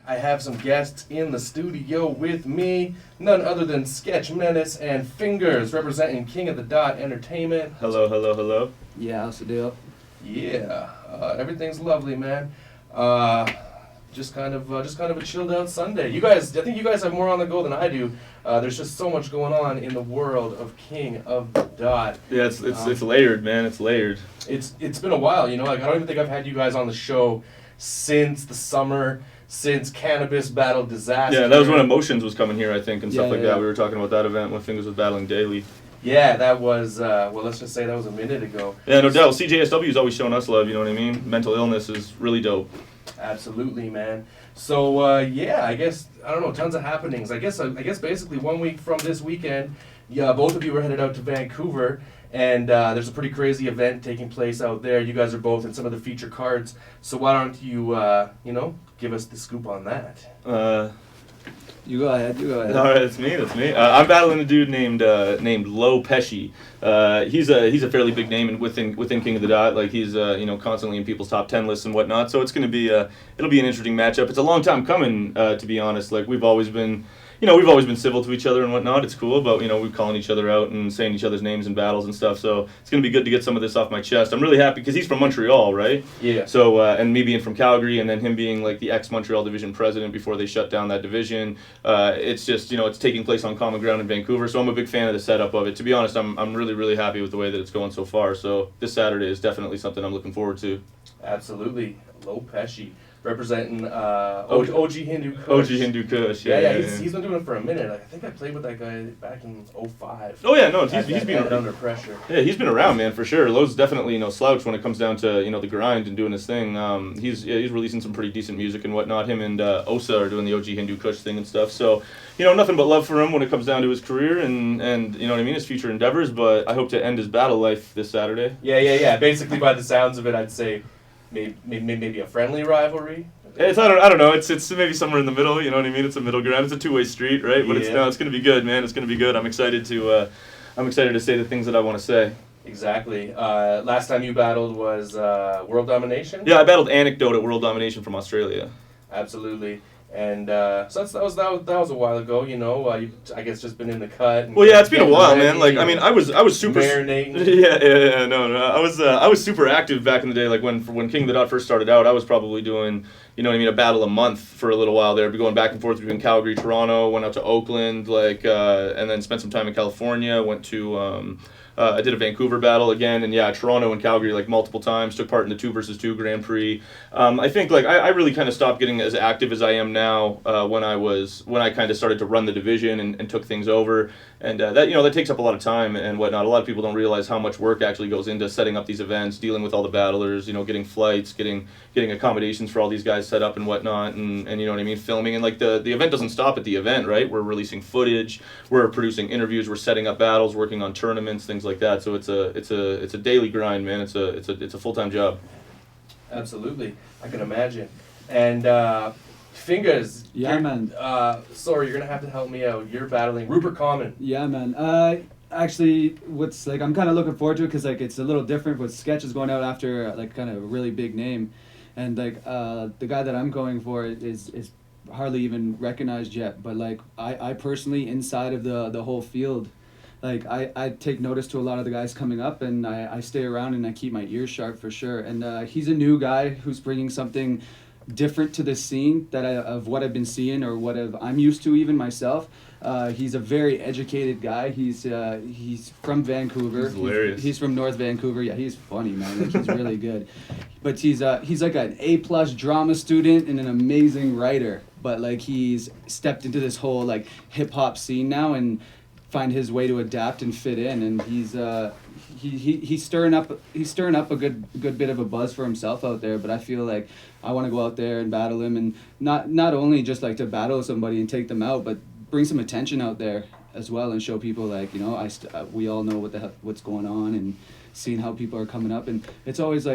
I have some guests in the studio with me, none other than Sketch, Menace and Fingaz, representing King of the Dot Entertainment. Hello, hello, hello. Yeah, how's the deal? Yeah, everything's lovely, man. Just kind of a chilled out Sunday. I think you guys have more on the go than I do. There's just so much going on in the world of King of the Dot. Yeah, it's layered, man. It's layered. It's been a while, you know. Like I don't even think I've had you guys on the show since the summer, since Cannabis Battle Disaster. Yeah, that was when Emotions was coming here, I think, and stuff like yeah. that. We were talking about that event when Fingaz was battling daily. Yeah, that was, let's just say that was a minute ago. Yeah, no doubt. CJCW has always shown us love, you know what I mean? Mental illness is really dope. Absolutely, man. So, I guess, I don't know, tons of happenings. I guess basically 1 week from this weekend, yeah, both of you were headed out to Vancouver, and there's a pretty crazy event taking place out there. You guys are both in some of the feature cards, so why don't you, give us the scoop on that? You go ahead. All right, that's me. I'm battling a dude named Low Pesci. He's a fairly big name within King of the Dot. Like he's constantly in people's top 10 lists and whatnot. So it's gonna be it'll be an interesting matchup. It's a long time coming, to be honest. Like we've always been civil to each other and whatnot. It's cool, but we're calling each other out and saying each other's names in battles and stuff. So it's gonna be good to get some of this off my chest. I'm really happy because he's from Montreal, right? Yeah. So and me being from Calgary, and then him being like the ex-Montreal Division president before they shut down that division. It's just it's taking place on common ground in Vancouver. So I'm a big fan of the setup of it. To be honest, I'm really really happy with the way that it's going so far. So this Saturday is definitely something I'm looking forward to. Absolutely, Low Pesci. Representing OG Hindu Kush. OG Hindu Kush, yeah. He's been doing it for a minute. I think I played with that guy back in 2005. Oh yeah, no, he's been under pressure. Yeah, he's been around, man, for sure. Low's definitely slouch when it comes down to the grind and doing his thing. He's releasing some pretty decent music and whatnot. Him and Osa are doing the OG Hindu Kush thing and stuff. So nothing but love for him when it comes down to his career and you know what I mean, his future endeavors. But I hope to end his battle life this Saturday. Yeah. Basically, by the sounds of it, I'd say maybe a friendly rivalry. I don't know. It's maybe somewhere in the middle. You know what I mean? It's a middle ground. It's a two-way street, right? But yeah. It's gonna be good, man. It's gonna be good. I'm excited to say the things that I want to say. Exactly. Last time you battled was World Domination. Yeah, I battled Anecdote at World Domination from Australia. Absolutely. And so that was a while ago, you I guess just been in the cut. Well, yeah, it's been a while, man. Like, I mean, I was super marinating. Yeah, no. I was super active back in the day. Like when King of the Dot first started out, I was probably doing, a battle a month for a little while there. Be going back and forth between Calgary, Toronto, went out to Oakland, and then spent some time in California. Went to I did a Vancouver battle again, and yeah, Toronto and Calgary like multiple times. Took part in the 2 versus 2 Grand Prix. I think I really kind of stopped getting as active as I am now when I kind of started to run the division and took things over, and that takes up a lot of time and whatnot. A lot of people don't realize how much work actually goes into setting up these events, dealing with all the battlers, getting flights, getting accommodations for all these guys set up and whatnot, and you know what I mean, filming, and like the event doesn't stop at the event, right? We're releasing footage, we're producing interviews, we're setting up battles, working on tournaments, things like that. So it's a daily grind, man. It's a full-time job. Absolutely, I can imagine. And Fingaz, yeah, man. Sorry, you're gonna have to help me out. You're battling Rupert Common. Yeah, man. Actually, I'm kind of looking forward to it because it's a little different. With Sketch is going out after kind of a really big name, and the guy that I'm going for is hardly even recognized yet. But I personally, inside of the whole field, I take notice to a lot of the guys coming up, and I stay around and I keep my ears sharp for sure. And he's a new guy who's bringing something different to the scene of what I've been seeing or I'm used to even myself. He's a very educated guy. He's from Vancouver. He's hilarious. He's from North Vancouver. Yeah, he's funny, man. He's really good. But he's like an A+ drama student and an amazing writer. But he's stepped into this whole hip hop scene now and find his way to adapt and fit in, and he's stirring up a good bit of a buzz for himself out there. But I feel like I want to go out there and battle him, and not only just to battle somebody and take them out, but bring some attention out there as well and show people we all know what's going on and seeing how people are coming up. And it's always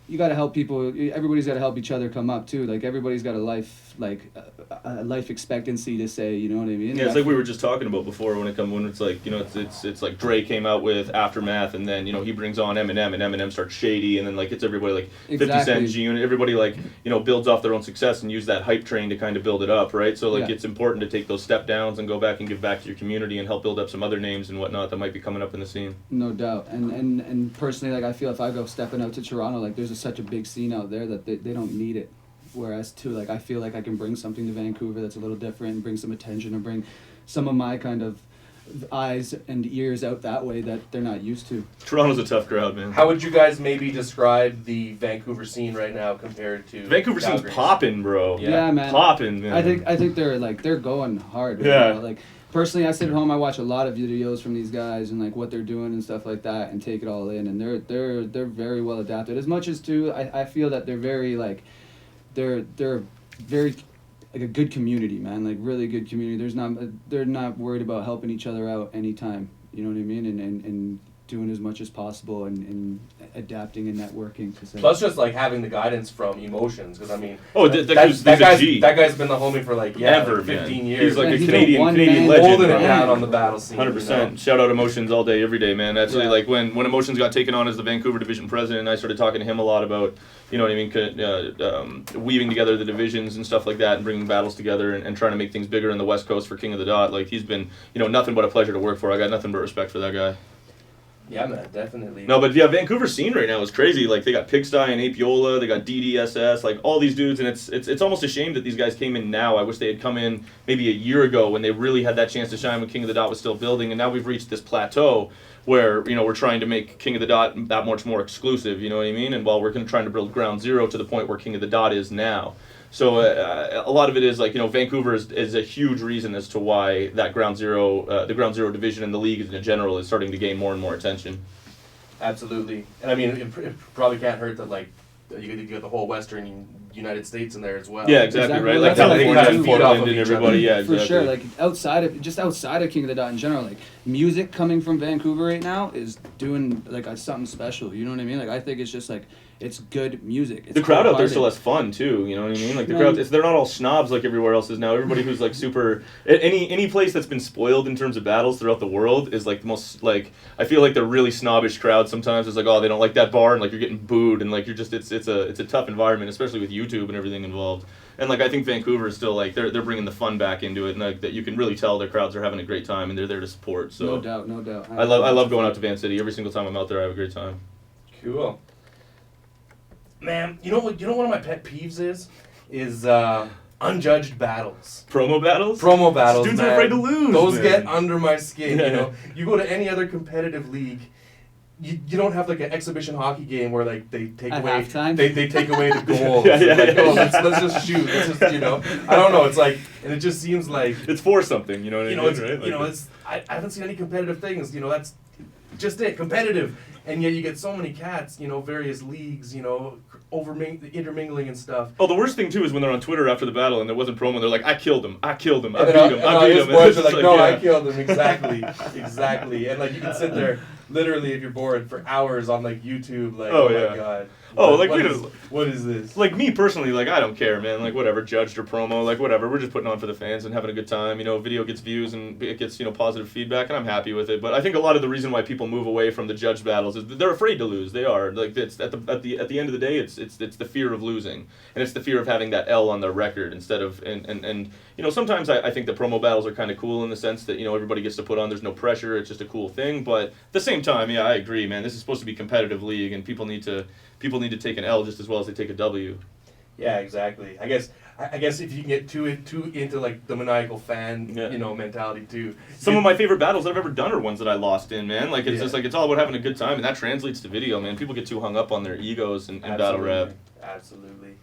you got to help people. Everybody's got to help each other come up too. Like everybody's got a life, a life expectancy to say. You know what I mean? Yeah, it's like we were just talking about before when it's like, you know, it's like Dre came out with Aftermath, and then, you know, he brings on Eminem, and Eminem starts Shady, and then like it's everybody like 50 Cent, G-Unit, everybody like, you know, builds off their own success and use that hype train to kind of build it up, right? So like it's important to take those step downs and go back and give back to your community and help build up some other names and whatnot that might be coming up in the scene. No doubt. And personally, like I feel if I go stepping out to Toronto, like there's such a big scene out there that they don't need it. Whereas too, like I feel like I can bring something to Vancouver that's a little different, bring some attention, or bring some of my kind of eyes and ears out that way that they're not used to. Toronto's a tough crowd, man. How would you guys maybe describe the Vancouver scene right now compared to Vancouver scene's popping, bro. Yeah, man. Popping, man. I think they're going hard. Right now. Like personally, I sit at home, I watch a lot of videos from these guys and like what they're doing and stuff like that, and take it all in. And they're very well adapted. As much as too, I feel that they're very like they're very like a good community, man. Like really good community. They're not worried about helping each other out anytime. You know what I mean? And doing as much as possible and adapting and networking. Plus just like having the guidance from Emotions, because I mean, that guy's been the homie for like ever, 15 man. years. He's like man, a Canadian legend, holding bro. it down on the battle scene. 100%. You know? Shout out Emotions all day, every day, man. Actually, like when Emotions got taken on as the Vancouver Division president, I started talking to him a lot about, you know what I mean, weaving together the divisions and stuff like that, and bringing battles together and trying to make things bigger in the West Coast for King of the Dot. Like he's been, you know, nothing but a pleasure to work for. I got nothing but respect for that guy. Yeah, man, definitely. No, but yeah, Vancouver scene right now is crazy. Like they got Pigsty and Apiola, they got DDSS, like all these dudes, and it's almost a shame that these guys came in now. I wish they had come in maybe a year ago when they really had that chance to shine when King of the Dot was still building, and now we've reached this plateau where, you know, we're trying to make King of the Dot that much more exclusive, you know what I mean? And while we're trying to build Ground Zero to the point where King of the Dot is now. So a lot of it is like, you know, Vancouver is a huge reason as to why that Ground Zero, the Ground Zero division and the league in general is starting to gain more and more attention. Absolutely. And I mean, it probably can't hurt that like you get the whole Western United States in there as well. Yeah, exactly. Right. Like That's how they California kind and of feed off Portland of and each everybody. other. Yeah, exactly. For sure. Like outside of King of the Dot in general, like music coming from Vancouver right now is doing like something special. You know what I mean? Like I think it's just like it's good music. It's the crowd out there still hearted. has fun too. You know what I mean? Like the crowd, they're not all snobs like everywhere else is now. Everybody who's like super any place that's been spoiled in terms of battles throughout the world is like the most like I feel like they're really snobbish crowd sometimes. It's like, oh, they don't like that bar, and like you're getting booed, and like you're just it's a tough environment, especially with YouTube and everything involved. And like I think Vancouver is still like they're bringing the fun back into it, and like that you can really tell their crowds are having a great time and they're there to support. So No doubt. I love going out to Van City. Every single time I'm out there, I have a great time. Cool. Man, you know what one of my pet peeves is unjudged battles. Promo battles? Promo battles. Dudes man. are afraid to lose. Those man. get under my skin. You know, you go to any other competitive league. You don't have like an exhibition hockey game where like they take At away halftime? they take away the goals. Let's just shoot. Let's just, you know, I don't know. It's like, and it just seems like it's for something. You know what I mean? it's, right? Like, you know, it's I haven't seen any competitive things. You know, that's just it, competitive. And yet you get so many cats, you know, various leagues, you know, intermingling and stuff. Oh, the worst thing too is when they're on Twitter after the battle and there wasn't promo. They're like, I killed him, I beat him, I beat him. Boys are like, no, yeah. I killed him, exactly. And like you can sit there, literally, if you're bored, for hours on like YouTube, like, oh my god. What is this? Like me personally, like I don't care, man. Like whatever, judged or promo, like whatever. We're just putting on for the fans and having a good time. You know, video gets views and it gets, you know, positive feedback, and I'm happy with it. But I think a lot of the reason why people move away from the judged battles is that they're afraid to lose. They are like it's at the end of the day, it's the fear of losing, and it's the fear of having that L on their record instead of and you know, sometimes I think the promo battles are kind of cool in the sense that, you know, everybody gets to put on. There's no pressure. It's just a cool thing. But at the same time, yeah, I agree, man. This is supposed to be competitive league, and people need to take an L just as well as they take a W. Yeah, exactly. I guess if you can get too into like the maniacal fan, you know, mentality too. Some of my favorite battles I've ever done are ones that I lost in, man. Like it's just like it's all about having a good time, and that translates to video, man. People get too hung up on their egos and battle rap. Absolutely.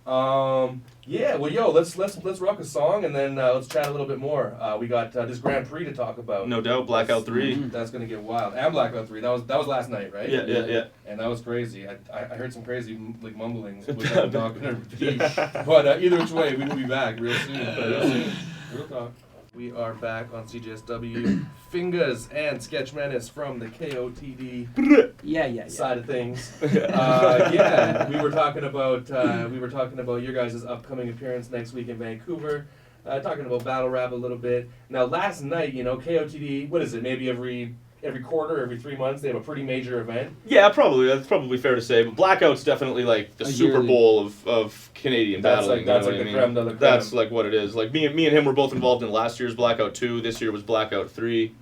Yeah. Well, yo, let's rock a song and then let's chat a little bit more. We got this Grand Prix to talk about. No doubt, Blackout III. That's gonna get wild. And Blackout 3. That was last night, right? Yeah. And that was crazy. I heard some crazy like mumbling with that dog and everything. But either which way, we will be back real soon. Real talk. We are back on CJCW. Fingaz and Sketch Menace from the KOTD Yeah. side of things. Yeah, we were talking about your guys' upcoming appearance next week in Vancouver. Talking about battle rap a little bit. Now, last night, KOTD. What is it? Maybe every quarter, every 3 months, they have a pretty major event. Yeah, probably. That's probably fair to say. But Blackout's definitely like the Super yearly. Bowl of Canadian battling. That's you like know the what I creme de la creme. That's like what it is. Like me and him were both involved in last year's Blackout II. This year was Blackout III.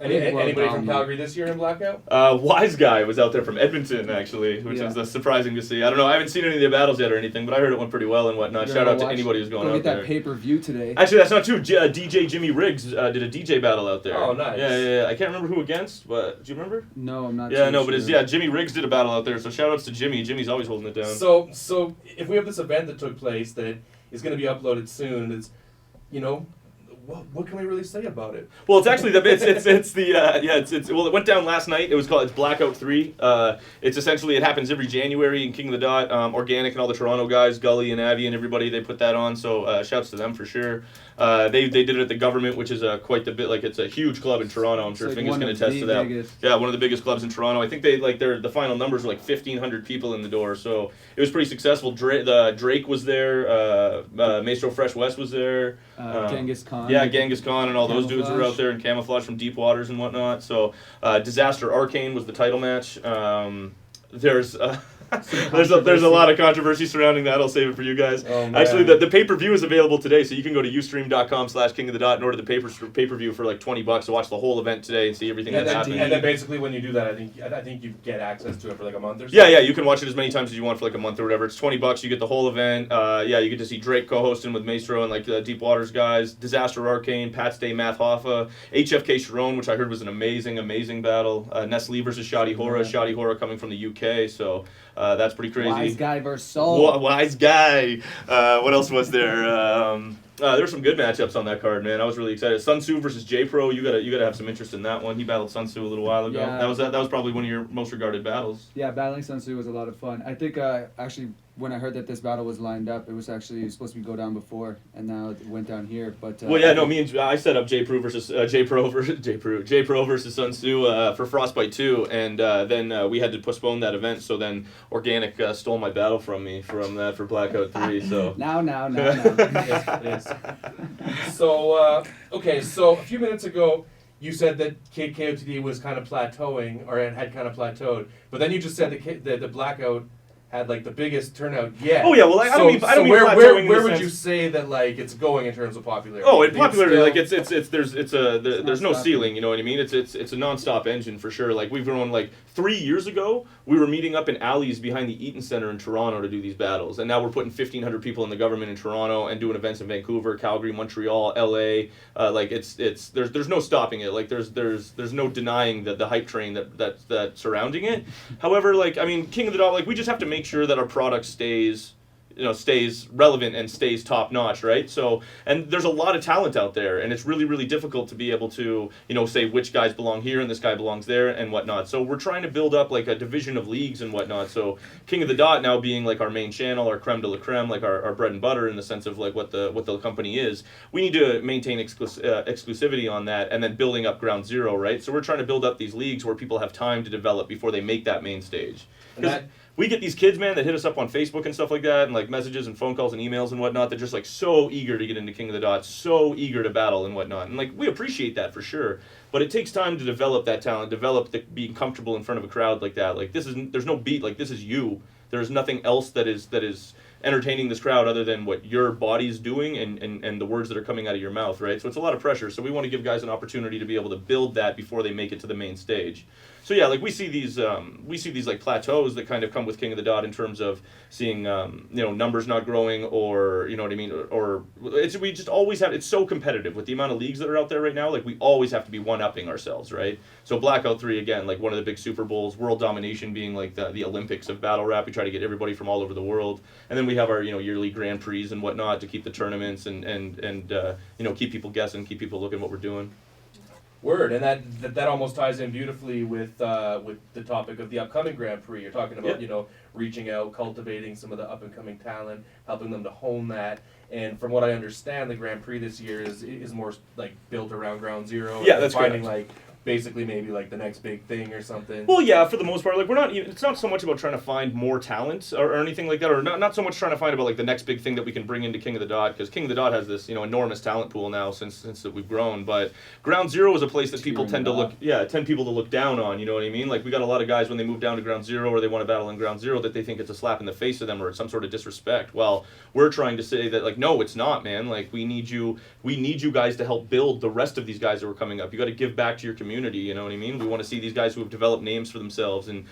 Anybody from Calgary this year in Blackout? Wise Guy was out there from Edmonton, actually, which was surprising to see. I don't know. I haven't seen any of the battles yet or anything, but I heard it went pretty well and whatnot. You're Shout gonna out to watch- anybody who's going Go out get that there. pay-per-view today. Actually, that's not true. DJ Jimmy Riggs did a DJ battle out there. Oh, nice. Yeah. I can't remember who against, but do you remember? No, I'm not. Yeah, too no, but sure. Jimmy Riggs did a battle out there. So shout outs to Jimmy. Jimmy's always holding it down. So if we have this event that took place that is going to be uploaded soon, it's what can we really say about it? Well, it's actually it went down last night. It's Blackout III. It's essentially, it happens every January in King of the Dot. Organic and all the Toronto guys, Gully and Avi and everybody, they put that on. So shouts to them for sure. They did it at the Government, which is quite the bit, like it's a huge club in Toronto. I'm sure It's Fingaz one can of attest the to that. biggest. Yeah, one of the biggest clubs in Toronto. I think the final numbers were like 1,500 people in the door. So it was pretty successful. Drake was there. Maestro Fresh West was there. Genghis Khan. Yeah, Genghis Khan and all those dudes were Camouflage. out there in camouflage from Deep Waters and whatnot. So, Disaster Arcane was the title match. There's a lot of controversy surrounding that. I'll save it for you guys. Oh, man. Actually, the pay-per-view is available today, so you can go to ustream.com/King of the Dot and order the pay-per-view for like $20 to watch the whole event today and see everything And that then, happened. and then basically when you do that, I think you get access to it for like a month or so. Yeah, you can watch it as many times as you want for like a month or whatever. It's $20. You get the whole event. You get to see Drake co-hosting with Maestro and like the Deep Waters guys. Disaster Arcane, Pat's Day, Math Hoffa, HFK Sharon, which I heard was an amazing battle. Nestle versus Shoddy Hora. Shoddy Hora coming from the UK, so that's pretty crazy. Wise Guy versus Soul. Wise Guy. What else was there? There were some good matchups on that card, man. I was really excited. Sun Tzu versus J Pro. You gotta have some interest in that one. He battled Sun Tzu a little while ago. Yeah. That was probably one of your most regarded battles. Yeah, battling Sun Tzu was a lot of fun. I think actually when I heard that this battle was lined up, it was actually supposed to go down before, and now it went down here. But I set up J Pro versus Sun Tzu for Frostbite 2, and then we had to postpone that event. So then Organic stole my battle from me from that for Blackout 3. So now. Yes. So so a few minutes ago, you said that KOTD was kind of plateauing, or it had kind of plateaued, but then you just said that the Blackout had like the biggest turnout yet. Oh yeah, well I don't mean where plateauing in the would sense- you say that like it's going in terms of popularity? Oh, in It's popularity, still- there's no not ceiling, you know what I mean? It's a non-stop engine for sure. Like we've grown, like 3 years ago, we were meeting up in alleys behind the Eaton Center in Toronto to do these battles, and now we're putting 1,500 people in the Government in Toronto and doing events in Vancouver, Calgary, Montreal, LA. There's no stopping it. Like there's no denying the hype train that surrounding it. However, like I mean, King of the Dot, like we just have to make sure that our product stays relevant and stays top notch, right? So, and there's a lot of talent out there, and it's really, really difficult to be able to, say which guys belong here and this guy belongs there and whatnot. So we're trying to build up like a division of leagues and whatnot. So King of the Dot now being like our main channel, our creme de la creme, like our bread and butter in the sense of like what the company is. We need to maintain exclusivity on that, and then building up Ground Zero, right? So we're trying to build up these leagues where people have time to develop before they make that main stage. Because we get these kids, man, that hit us up on Facebook and stuff like that, and like messages and phone calls and emails and whatnot. They're just like so eager to get into King of the Dot, so eager to battle and whatnot. And like we appreciate that for sure, but it takes time to develop that talent, being comfortable in front of a crowd like that. Like there's no beat. Like this is you. There's nothing else that is entertaining this crowd other than what your body's doing and the words that are coming out of your mouth, right? So it's a lot of pressure. So we want to give guys an opportunity to be able to build that before they make it to the main stage. So yeah, like we see these like plateaus that kind of come with King of the Dot in terms of seeing numbers not growing, or you know what I mean, or we just always have, it's so competitive with the amount of leagues that are out there right now. Like we always have to be one-upping ourselves, right? So Blackout 3 again, like one of the big Super Bowls, world domination being like the Olympics of battle rap. We try to get everybody from all over the world, and then we have our yearly Grand Prix and whatnot to keep the tournaments and keep people guessing, keep people looking at what we're doing. Word, and that almost ties in beautifully with the topic of the upcoming Grand Prix. You're talking about reaching out, cultivating some of the up and coming talent, helping them to hone that, And from what I understand, the Grand Prix this year is more like built around Ground Zero. Yeah, and that's finding correct. like basically maybe like the next big thing or something. Well, yeah, for the most part, like we're not even. It's not so much about trying to find more talent or anything like that, or not so much trying to find about like the next big thing that we can bring into King of the Dot, because King of the Dot has this enormous talent pool now since that we've grown. But Ground Zero is a place that people tend people to look down on. You know what I mean? Like we got a lot of guys when they move down to Ground Zero or they want to battle in Ground Zero that they think it's a slap in the face to them or it's some sort of disrespect. Well, we're trying to say that like no, it's not, man. Like we need you guys to help build the rest of these guys that are coming up. You got to give back to your community. You know what I mean? We want to see these guys who have developed names for themselves and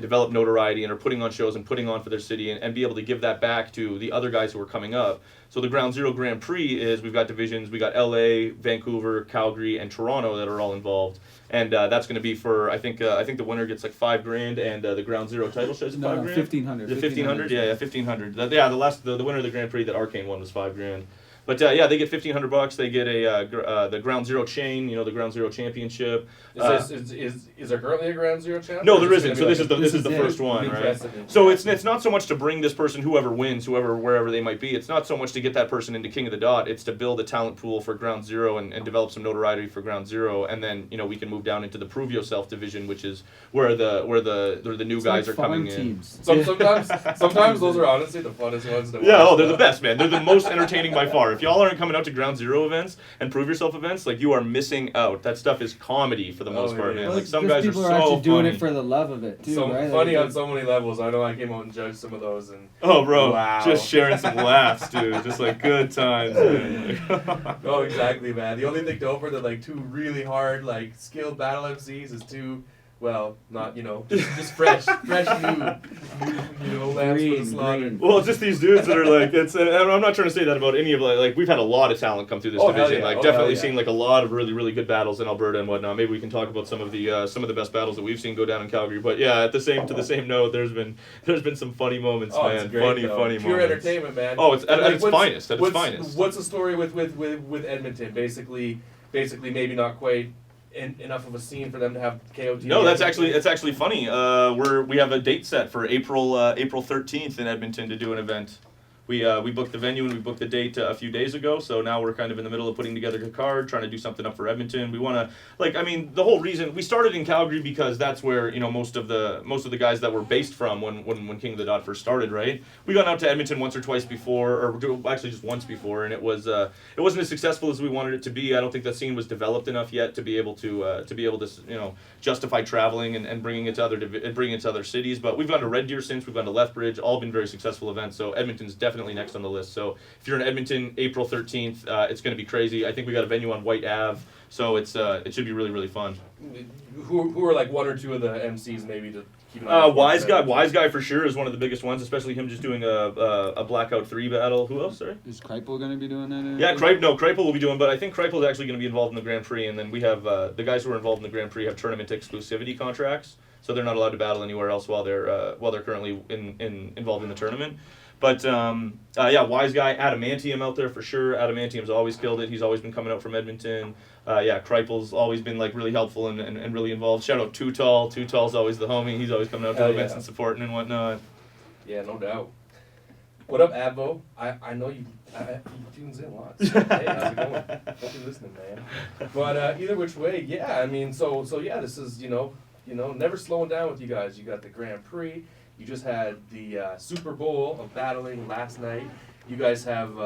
developed notoriety and are putting on shows and putting on for their city and be able to give that back to the other guys who are coming up. So the Ground Zero Grand Prix is we've got divisions. We got LA, Vancouver, Calgary, and Toronto that are all involved. And that's going to be for I think the winner gets like $5,000 and the Ground Zero title share is $5,000. 1,500. The 1,500, yeah, 1,500. The winner of the Grand Prix that Arcane won was $5,000. But yeah, they get $1,500. They get the Ground Zero chain, the Ground Zero championship. Is there currently a Ground Zero champion? No, there isn't. So this is the first one, right? Interesting. So it's not so much to bring this person, whoever wins, wherever they might be. It's not so much to get that person into King of the Dot. It's to build a talent pool for Ground Zero and develop some notoriety for Ground Zero, and then we can move down into the Prove Yourself division, which is where the new guys are coming in. Sometimes those are honestly the funnest ones to watch. Yeah, they're the best, man. They're the most entertaining by far. If y'all aren't coming out to Ground Zero events and Prove Yourself events, like you are missing out. That stuff is comedy for the most part, man. Well, Like some guys are people so are actually doing funny. it for the love of it too, right? Funny on so many levels. I know I came out and judged some of those and Oh, bro, wow. just sharing some laughs, dude. Just like good times, man. Oh, exactly, man. The only thing to offer that like two really hard, like skilled battle MCs is two, well, not just fresh new lambs for the slaughter. Well, it's just these dudes that are like, and I'm not trying to say that about any of like we've had a lot of talent come through this division. Yeah. Like definitely seen like a lot of really really good battles in Alberta and whatnot. Maybe we can talk about some of the best battles that we've seen go down in Calgary. But yeah, to the same note, there's been some funny moments, man. It's great, Funny pure moments. entertainment, man. Oh, it's at its finest. What's the story with Edmonton? Basically, maybe not quite enough of a scene for them to have KOTD. No, it's actually funny. We have a date set for April 13th in Edmonton to do an event. We booked the venue and we booked the date a few days ago, so now we're kind of in the middle of putting together a card, trying to do something up for Edmonton. We want to, the whole reason we started in Calgary because that's where most of the guys that were based from when King of the Dot first started, right? We got out to Edmonton once or twice before, or actually just once before, and it wasn't as successful as we wanted it to be. I don't think that scene was developed enough yet to be able to justify traveling and bringing it to other cities. But we've gone to Red Deer since, we've gone to Lethbridge, all been very successful events. So Edmonton's definitely next on the list. So if you're in Edmonton, April 13th, it's going to be crazy. I think we got a venue on White Ave, so it should be really really fun. Who are like one or two of the MCs maybe to keep an eye on? Wise guy for sure is one of the biggest ones, especially him just doing a Blackout III battle. Who else? Sorry. Is Kreipel going to be doing that? Yeah, Kreipel will be doing, but I think Kreipel is actually going to be involved in the Grand Prix, and then we have the guys who are involved in the Grand Prix have tournament exclusivity contracts, so they're not allowed to battle anywhere else while they're currently involved in the tournament. But Wise guy, Adamantium out there for sure. Adamantium's always killed it. He's always been coming out from Edmonton. Kreipel's always been like really helpful and really involved. Shout out Too Tall. Too Tall's always the homie. He's always coming out to events and supporting and whatnot. Yeah, no doubt. What up, Advo? I know you tunes in lots. Hey, how's it going? Hope you're listening, man. But either which way, yeah. I mean, so yeah, this is never slowing down with you guys. You got the Grand Prix. You just had the Super Bowl of battling last night. You guys have,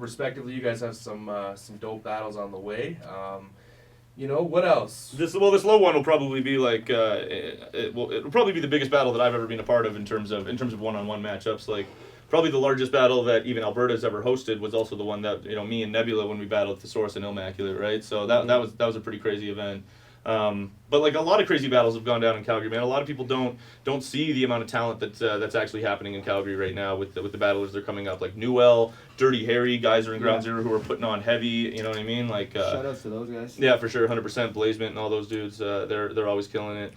respectively, you guys have some dope battles on the way. What else? This low one will probably be like it'll probably be the biggest battle that I've ever been a part of in terms of one-on-one matchups. Like probably the largest battle that even Alberta's ever hosted was also the one that me and Nebula when we battled Thesaurus and Immaculate, right? So that was a pretty crazy event. But like a lot of crazy battles have gone down in Calgary, man. A lot of people don't see the amount of talent that's actually happening in Calgary right now with the battlers that are coming up. Like Newell, Dirty Harry, guys are in Ground Zero who are putting on heavy. You know what I mean? Like shout outs to those guys. Yeah, for sure, 100%. Blazement and all those dudes, they're always killing it.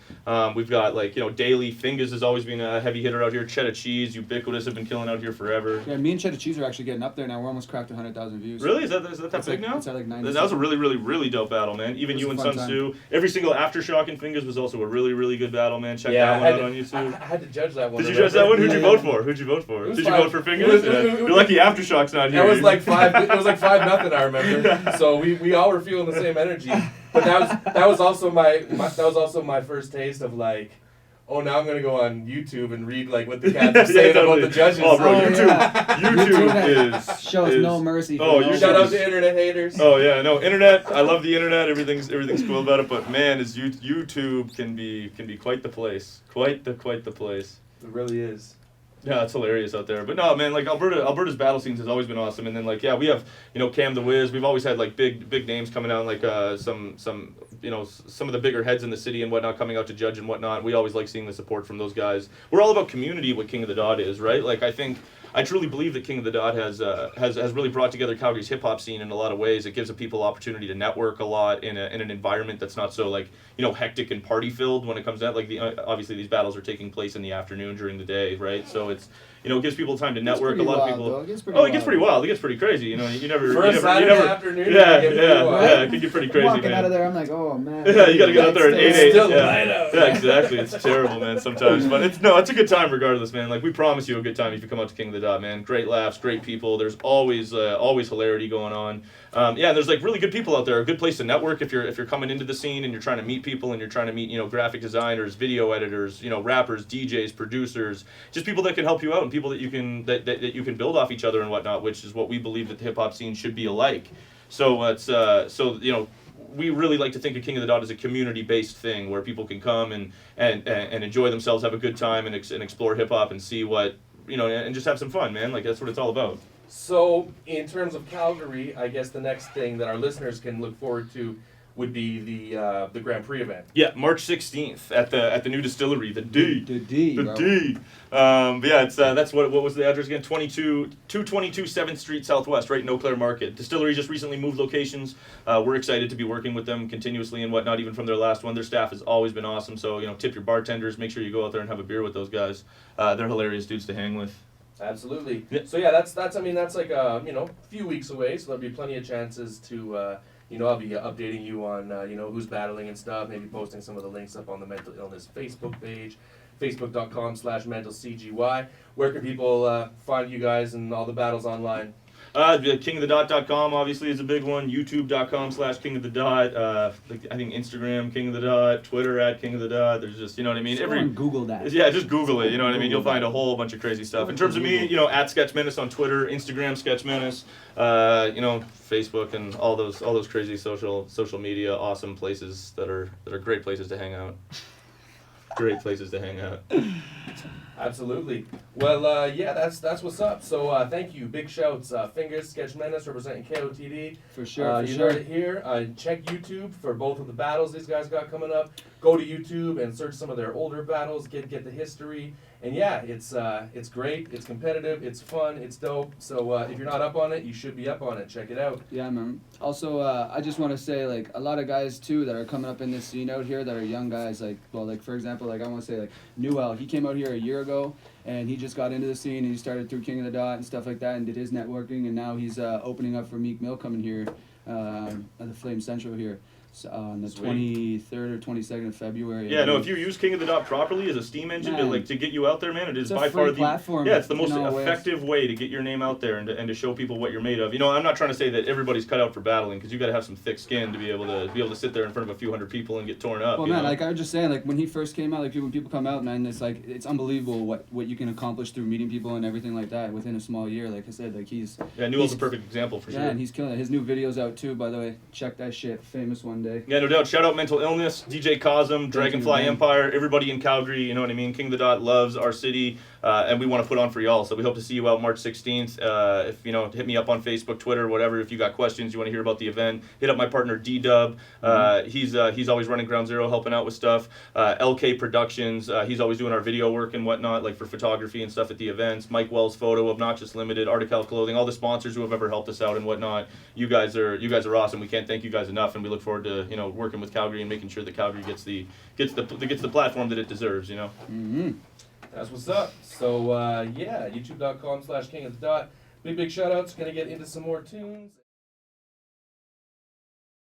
We've got Daily Fingaz has always been a heavy hitter out here. Cheddar Cheese, Ubiquitous have been killing out here forever. Yeah, me and Cheddar Cheese are actually getting up there now. We're almost cracked 100,000 views. Really? Is that big now? It's at like 90. That was a really, really, really dope battle, man. Even you and Sun time. Tzu. Every single after Aftershock and Fingaz was also a really, really good battle, man. Check that one out on YouTube. I had to judge that one. Did you judge that one? Who'd you vote for? Did you vote for Fingaz? You're lucky Aftershock's not here. It was like 5-0, I remember. So we all were feeling the same energy. But that was also my first taste of like, oh, now I'm gonna go on YouTube and read like what the cats are saying about the judges. Oh, bro, YouTube shows no mercy. Shout out to internet haters. Oh yeah, no internet. I love the internet. Everything's cool about it. But man, YouTube can be quite the place. Quite the place. It really is. Yeah, it's hilarious out there. But no, man, like Alberta's battle scenes has always been awesome. And then like we have Cam the Wiz. We've always had like big names coming out, like some of the bigger heads in the city and whatnot coming out to judge and whatnot. We always like seeing the support from those guys. We're all about community. What King of the Dot is, right? Like I truly believe that King of the Dot has really brought together Calgary's hip hop scene in a lot of ways. It gives people opportunity to network a lot in an environment that's not so like hectic and party filled when it comes to that. Like obviously these battles are taking place in the afternoon during the day, right? So it's it gives people time to network. A lot of people. It gets pretty wild. It gets pretty crazy. You never. Afternoon. Yeah, it can get pretty crazy. Walking out of there, I'm like, oh man. Yeah, you gotta get out there at 8. Yeah, exactly. It's terrible, man. Sometimes, but it's a good time regardless, man. Like we promise you a good time if you come out to King of the Dot, man. Great laughs, great people. There's always hilarity going on. And there's like really good people out there. A good place to network if you're coming into the scene and you're trying to meet people and you're trying to meet graphic designers, video editors, rappers, DJs, producers, just people that can help you out and people that you can build off each other and whatnot, which is what we believe that the hip hop scene should be alike. So it's we really like to think of King of the Dot as a community-based thing where people can come and enjoy themselves, have a good time, and explore hip hop and see what and just have some fun, man. Like that's what it's all about. So, in terms of Calgary, I guess the next thing that our listeners can look forward to would be the Grand Prix event. Yeah, March 16th at the new distillery, the D. The D. But yeah, it's that's what was the address again? 222 7th Street Southwest, right in Eau Claire Market. Distillery just recently moved locations. We're excited to be working with them continuously and whatnot, even from their last one. Their staff has always been awesome. So tip your bartenders. Make sure you go out there and have a beer with those guys. They're hilarious dudes to hang with. Absolutely. Yeah. So yeah, that's like a few weeks away. So there'll be plenty of chances to I'll be updating you on who's battling and stuff. Maybe posting some of the links up on the Mental Illness Facebook page, facebook.com/mentalcgy. Where can people find you guys and all the battles online? KingoftheDot.com obviously is a big one. YouTube.com/KingoftheDot. I think Instagram King of the Dot, Twitter @KingoftheDot. There's just what I mean. Google that. Yeah, just Google it. You know what I mean. You'll find a whole bunch of crazy stuff. In terms of me, @Sketch Menace on Twitter, Instagram Sketch Menace, Facebook and all those crazy social media awesome places that are great places to hang out. Great places to hang out. Absolutely. Well, yeah, that's what's up. So thank you. Big shouts. Fingaz, Sketch Menace, representing KOTD. For sure. You heard it here. Check YouTube for both of the battles these guys got coming up. Go to YouTube and search some of their older battles. Get the history. And yeah, it's great. It's competitive. It's fun. It's dope. So if you're not up on it, you should be up on it. Check it out. Yeah, man. Also, I just want to say, like, a lot of guys too that are coming up in this scene out here that are young guys. Like, for example, like I want to say, like Newell. He came out here a year ago, and he just got into the scene and he started through King of the Dot and stuff like that, and did his networking, and now he's opening up for Meek Mill coming here at the Flame Central here. On the 23rd or 22nd of February. Yeah, no, if you use King of the Dot properly as a steam engine to get you out there, man, it is by far the platform. Yeah, it's the most effective way to get your name out there and to show people what you're made of. I'm not trying to say that everybody's cut out for battling, because you got to have some thick skin to be able to sit there in front of a few hundred people and get torn up. Well, man, like I was just saying, like when he first came out, like when people come out, man, it's unbelievable what you can accomplish through meeting people and everything like that within a small year. Like I said, like Newell's a perfect example for sure. Yeah, and he's killing it. His new video's out too, by the way. Check that shit. Famous one day. Yeah, no doubt. Shout out Mental Illness, DJ Cosm, Dragonfly Empire, everybody in Calgary, you know what I mean? King of the Dot loves our city, and we want to put on for y'all, so we hope to see you out March 16th. If, hit me up on Facebook, Twitter, whatever, if you got questions, you want to hear about the event, hit up my partner D-Dub. He's always running Ground Zero, helping out with stuff. LK Productions, he's always doing our video work and whatnot, like for photography and stuff at the events. Mike Wells Photo, Obnoxious Limited, Article Clothing, all the sponsors who have ever helped us out and whatnot. You guys are awesome. We can't thank you guys enough, and we look forward to working with Calgary and making sure that Calgary gets the platform that it deserves. Mm-hmm. That's what's up. So yeah, YouTube.com/King of the Dot. Big shout outs. Gonna get into some more tunes.